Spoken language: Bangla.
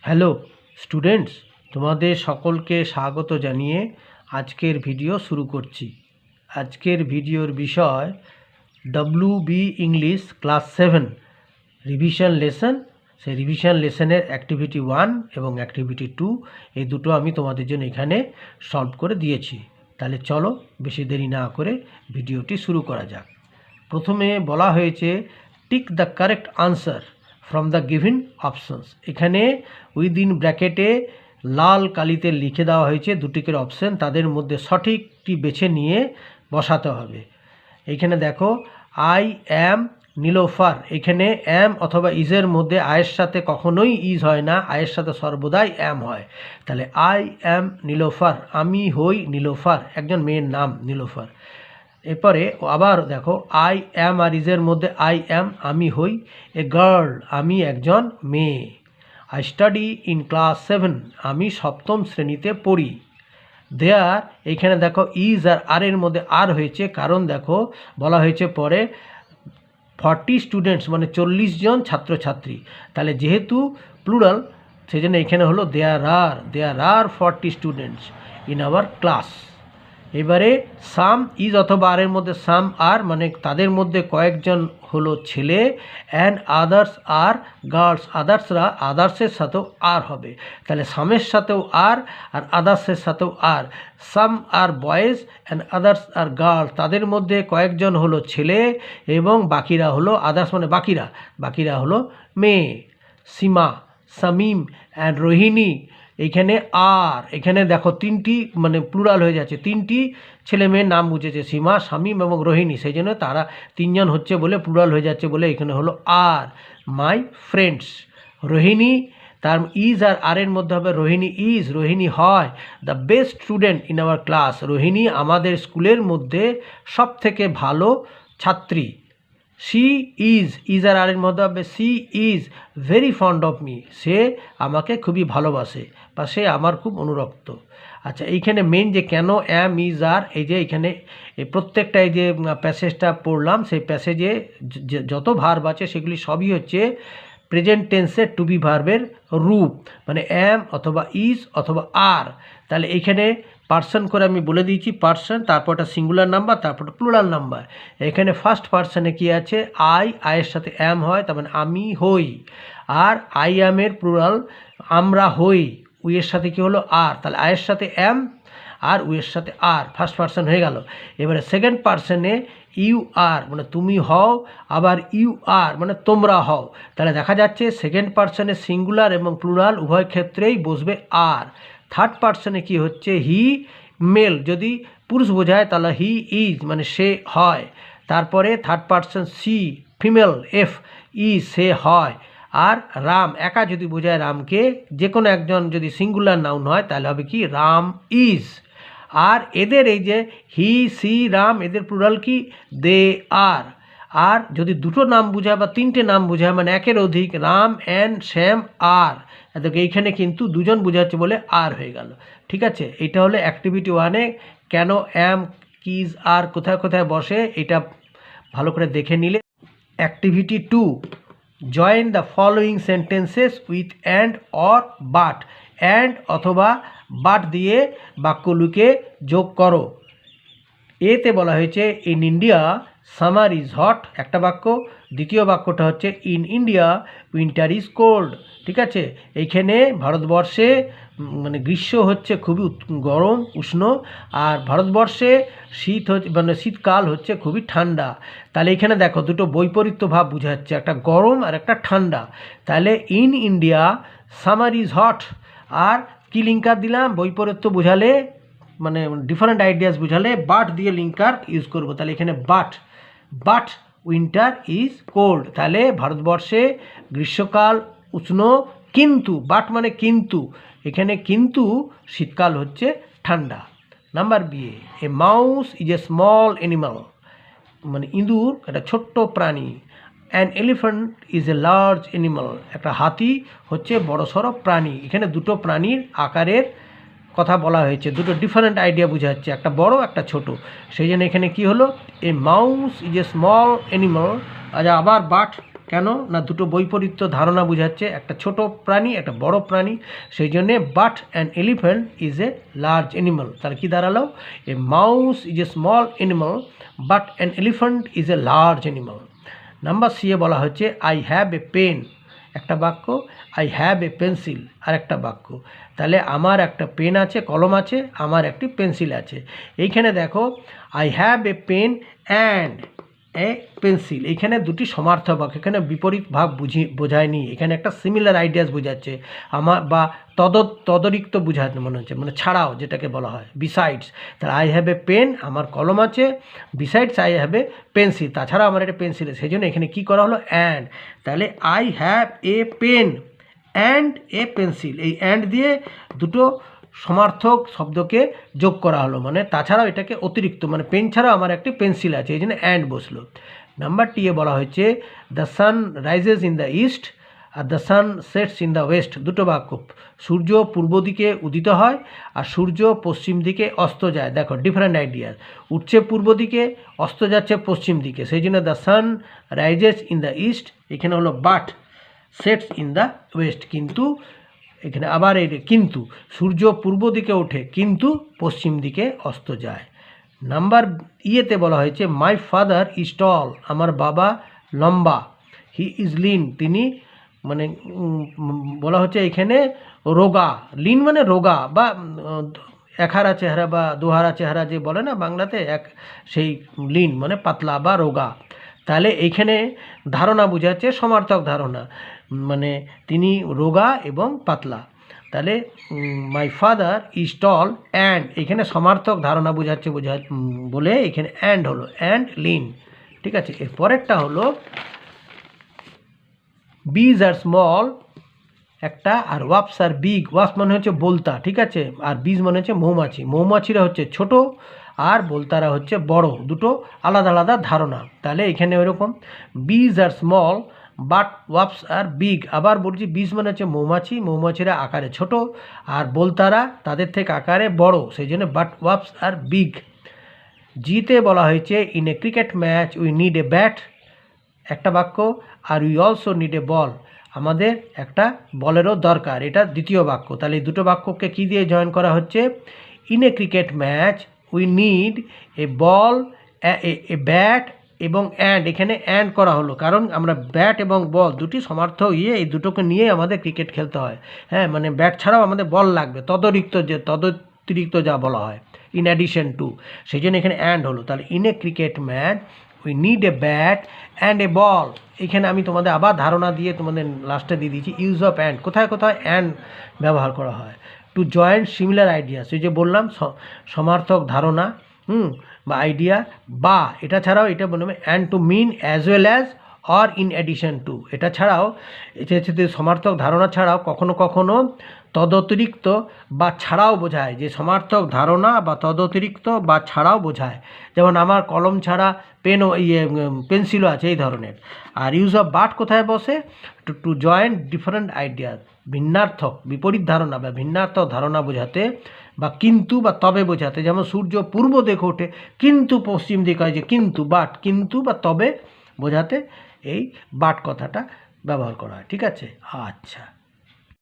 হ্যালো স্টুডেন্টস, তোমাদের সকলকে স্বাগত জানিয়ে আজকের ভিডিও শুরু করছি। আজকের ভিডিওর বিষয় WB English class 7 revision lesson. সেই রিভিশন লেসনের অ্যাক্টিভিটি 1 এবং অ্যাক্টিভিটি 2 এই দুটো আমি তোমাদের জন্য এখানে সলভ করে দিয়েছি। তাহলে চলো বেশি দেরি না করে ভিডিওটি শুরু করা যাক। প্রথমে বলা হয়েছে tick the correct answer from the given options. এখানে উইদিন ব্র্যাকেটে লাল কালিতে লিখে দেওয়া হয়েছে দুটিকের অপশন, তাদের মধ্যে সঠিকটি বেছে নিয়ে বসাতে হবে। এখানে দেখো আই অ্যাম নীলোফার, এখানে অ্যাম অথবা ইজের মধ্যে আয়ের সাথে কখনোই ইজ হয় না, আয়ের সাথে সর্বদাই অ্যাম হয়। তাহলে আই অ্যাম নীলোফার, আমি হই নীলোফার, একজন মেয়ের নাম নীলোফার। এরপরে আবার দেখো আই অ্যাম আর ইজের মধ্যে আই অ্যাম, আমি হই এ গার্ল, আমি একজন মেয়ে। আই স্টাডি ইন ক্লাস 7, আমি সপ্তম শ্রেণীতে পড়ি। দেয়ার, এখানে দেখো ইজ আর আর এর মধ্যে আর হয়েছে, কারণ দেখো বলা হয়েছে পরে 40 স্টুডেন্টস মানে 40 জন ছাত্রছাত্রী। তাহলে যেহেতু প্লুরাল সেই জন্য এখানে হলো দেয়ার আর 40 স্টুডেন্টস ইন আওয়ার ক্লাস। এবারে সাম ইজ অথবা আর এর মধ্যে সাম আর মানে তাদের মধ্যে কয়েকজন হলো ছেলে, অ্যান্ড আদার্স আর গার্লস, আদার্সরা আদার্সের সাথেও আর হবে। তাহলে সামের সাথেও আর আদার্সের সাথেও are. Some are boys and others are girls, তাদের মধ্যে কয়েকজন হলো ছেলে এবং বাকিরা হলো আদার্স মানে বাকিরা হলো মেয়ে। সীমা, শামীম অ্যান্ড রোহিণী, এইখানে আর এখানে দেখো তিনটি মানে প্লুরাল হয়ে যাচ্ছে, তিনটি ছেলে মেয়ের নাম বুঝেছে, সীমা, শামীম এবং রোহিণী, সেই জন্য তারা তিনজন হচ্ছে বলে প্লুরাল হয়ে যাচ্ছে বলে এখানে হলো আর। মাই ফ্রেন্ডস, রোহিণী তার ইজ আর এর মধ্যে হবে রোহিণী ইজ, রোহিণী হয় the best student in our class, Rohini আমাদের স্কুলের মধ্যে সব থেকে ভালো ছাত্রী। সি ইজ আর এর মধ্যে হবে she is very fond of me, সে আমাকে খুবই ভালোবাসে বা সে আমার খুব অনুরক্ত। আচ্ছা, এইখানে মেন যে কেন অ্যাম ইজ আর, এই যে এখানে এই প্রত্যেকটা এই যে প্যাসেজটা পড়লাম সেই প্যাসেজে যত ভার্ব আছে সেগুলি সবই হচ্ছে প্রেজেন্ট টেন্সের টু বি ভার্বের রূপ, মানে অ্যাম অথবা ইজ অথবা আর। তাহলে এইখানে পার্সন করে আমি বলে দিয়েছি, পার্সন, তারপরটা সিঙ্গুলার নাম্বার, তারপরটা প্লুরাল নাম্বার। এখানে ফার্স্ট পার্সনে কি আছে আয়ের সাথে অ্যাম হয়, তার মানে আমি হই। আর আই অ্যামের প্লুরাল আমরা হই, উইয়ের সাথে কি হলো আর, তাহলে আয়ের সাথে অ্যাম আর উইয়ের সাথে আর, ফার্স্ট পার্সন হয়ে গেল। এবারে সেকেন্ড পার্সনে ইউ আর মানে তুমি হও, আবার ইউ আর মানে তোমরা হও। তাহলে দেখা যাচ্ছে সেকেন্ড পার্সনে সিঙ্গুলার এবং প্লুরাল উভয় ক্ষেত্রেই বসবে আর। থার্ড পার্সনে কি হচ্ছে হি মেল, যদি পুরুষ বোঝায় তাহলে হি ইজ মানে সে হয়। তারপরে third person she female F is সে হয়। আর রাম একা যদি বোঝায় রামকে, যে কোনো একজন যদি সিঙ্গুলার নাউন হয় তাহলে হবে কি রাম ইজ। আর এদের এই যে হি সি রাম এদের প্লুরাল কি দে আর। আর যদি দুটো নাম বোঝায় বা তিনটে নাম বোঝায় মানে একের অধিক, রাম অ্যান্ড শ্যাম আর, দেখো এইখানে কিন্তু দুজন বোঝাচ্ছে বলে আর হয়ে গেল। ঠিক আছে, এটা হলো অ্যাক্টিভিটি 1-এ কেন অ্যাম কিজ আর কোথায় কোথায় বসে এটা ভালো করে দেখে নিলে। Activity 2, join the following sentences with and or but, and অথবা বাট দিয়ে বাক্যগুলোকে যোগ করো। এতে বলা হয়েছে in India summer is hot একটা বাক্য, দ্বিতীয় বাক্যটা হচ্ছে in India winter is cold. ঠিক আছে, এইখানে ভারতবর্ষে মানে গ্রীষ্ম হচ্ছে খুবই গরম উষ্ণ, আর ভারতবর্ষে শীত হচ্ছে মানে শীতকাল হচ্ছে খুবই ঠান্ডা। তাহলে এখানে দেখো দুটো বৈপরীত্য ভাব বোঝাচ্ছে, একটা গরম আর একটা ঠান্ডা। তাহলে in India summer is hot, আর কি লিঙ্কার দিলাম বৈপরীত্য বোঝালে মানে ডিফারেন্ট আইডিয়াস বোঝালে বাট দিয়ে লিঙ্কার ইউজ করব। তাহলে এখানে বাট উইন্টার ইজ কোল্ড, তাহলে ভারতবর্ষে গ্রীষ্মকাল উষ্ণ, কিন্তু বাট মানে কিন্তু, এখানে কিন্তু শীতকাল হচ্ছে ঠান্ডা। Number B, a mouse is a small animal, মানে ইঁদুর একটা ছোট্ট প্রাণী। An elephant is a large animal, একটা হাতি হচ্ছে বড়সড় প্রাণী। এখানে দুটো প্রাণীর আকারের কথা বলা হয়েছে, দুটো ডিফারেন্ট আইডিয়া বোঝাচ্ছে, একটা বড় একটা ছোট। সেই জন্য এখানে কি হলো a mouse is a small animal. আবার বাট কেন না দুটো বৈপরীত্য ধারণা বোঝাচ্ছে, একটা ছোট প্রাণী একটা বড় প্রাণী, সেই জন্যে but an elephant is a large animal. তাহলে কী দাঁড়ালো, a mouse is a small animal but an elephant is a large animal. Number C এ বলা হচ্ছে আই হ্যাভ এ পেন, একটা বাক্য, আই হ্যাভ এ পেন্সিল আর একটা বাক্য। তাহলে আমার একটা পেন আছে, কলম আছে, আমার একটি পেন্সিল আছে। এইখানে দেখো I have a pen and a pencil, এইখানে দুটি সমার্থক বাক্য, এখানে বিপরীত ভাব বোঝায়নি, এখানে একটা সিমিলার আইডিয়াস বোঝাচ্ছে আমার, বা তদরিক্ত বোঝাতে মনে হচ্ছে, মানে ছাড়াও যেটাকে বলা হয় বিসাইডস। তাহলে আই হ্যাভ এ পেন, আমার কলম আছে, besides I have a pencil, তাছাড়া আমার একটা পেন্সিল আছে, সেই জন্য এখানে কী করা হলো অ্যান্ড। তাহলে I have a pen and a pencil, এই অ্যান্ড দিয়ে দুটো সমার্থক শব্দকে যোগ করা হলো, মানে তাছাড়াও এটাকে অতিরিক্ত, মানে পেন ছাড়াও আমার একটি পেন্সিল আছে, এই জন্য অ্যান্ড বসলো। নাম্বার টি এ বলা হয়েছে the sun rises in the east are the sun sets in the West, দুটো বাক্য, সূর্য পূর্ব দিকে উদিত হয় আর সূর্য পশ্চিম দিকে অস্ত যায়। দেখো ডিফারেন্ট আইডিয়া, উঠছে পূর্ব দিকে, অস্ত যাচ্ছে পশ্চিম দিকে, সেই জন্য the sun rises in the east, এখানে হলো but sets in the West, কিন্তু এখানে আবার এই কিন্তু, সূর্য পূর্ব দিকে ওঠে কিন্তু পশ্চিম দিকে অস্ত যায়। নাম্বার ইয়েতে বলা হয়েছে মাই ফাদার ইজ টল, আমার বাবা লম্বা, হি ইজ লিন, তিনি মানে বলা হচ্ছে এখানে রোগা, লিন মানে রোগা বা একহারা চেহারা বা দুহারা চেহারা যে বলে না বাংলাতে, সেই লিন মানে পাতলা বা রোগা। তাহলে এইখানে ধারণা বোঝাচ্ছে সমার্থক ধারণা, মানে তিনি রোগা এবং পাতলা। তাহলে my father is tall and, এখানে সমার্থক ধারণা বোঝাচ্ছে বলে এখানে অ্যান্ড হলো, অ্যান্ড লিন। ঠিক আছে, এর পরেরটা হলো বিজ আর স্মল একটা, আর ওয়াপস আর বিগ, ওয়াপস মানে হচ্ছে বলতা, ঠিক আছে, আর বিজ মানে হচ্ছে মৌমাছি, মৌমাছিরা হচ্ছে ছোট আর বলতারা হচ্ছে বড়, দুটো আলাদা আলাদা ধারণা। তাহলে এখানে ওইরকম বিজ আর স্মল বাট ওয়াপস আর বিগ, আবার বলছি বিজ মানে হচ্ছে মৌমাছি, মৌমাছিরা আকারে ছোট আর বলতারা তাদের থেকে আকারে বড়, সেই জন্য বাট ওয়াপস আর বিগ। জিতে বলা হয়েছে in a cricket match we need a bat, একটা বাক্য, আর উই অলসো নিড এ বল, আমাদের একটা বলেরও দরকার, এটা দ্বিতীয় বাক্য। তাহলে এই দুটো বাক্যকে কী দিয়ে জয়েন করা হচ্ছে, in a cricket match we need A ball, A bat এবং অ্যান্ড, এখানে অ্যান্ড করা হলো কারণ আমরা ব্যাট এবং বল দুটি সমার্থক এই দুটোকে নিয়ে আমাদের ক্রিকেট খেলতে হয়। হ্যাঁ, মানে ব্যাট ছাড়াও আমাদের বল লাগবে, তদতিরিক্ত যা বলা হয়, ইন অ্যাডিশন টু, সেই জন্য এখানে অ্যান্ড হলো। তাহলে in a cricket match we need a bat and a ball, এখানে আমি তোমাদের আবার ধারণা দিয়ে তোমাদের লাস্টে দিয়ে দিয়েছি ইউজ অফ অ্যান্ড, কোথায় কোথায় অ্যান্ড ব্যবহার করা হয়, টু জয়েন সিমিলার আইডিয়াস, এই যে বললাম সমার্থক ধারণা বা আইডিয়া, বা এটা ছাড়াও এটা বলবে and to mean as well as or in addition to, এটা ছাড়াও এটা সমার্থক ধারণা ছাড়াও কখনো কখনো তদতিরিক্ত বা ছাড়াও বোঝায়, যে সমার্থক ধারণা বা তদতিরিক্ত বা ছাড়াও বোঝায়, যেমন আমার কলম ছাড়া পেন্সিলও আছে, এই ধরনের। আর ইউজ অফ বাট কোথায় বসে, টু জয়েন ডিফারেন্ট আইডিয়াস, ভিন্নার্থক বিপরীত ধারণা বা ভিন্নার্থক ধারণা বোঝাতে, বা কিন্তু বা তবে বোঝাতে, যেমন সূর্য পূর্ব দিকে ওঠে কিন্তু পশ্চিম দিকে হয়, যে কিন্তু বাট, কিন্তু বা তবে বোঝাতে এই বাট কথাটা ব্যবহার করা হয়। ঠিক আছে, আচ্ছা।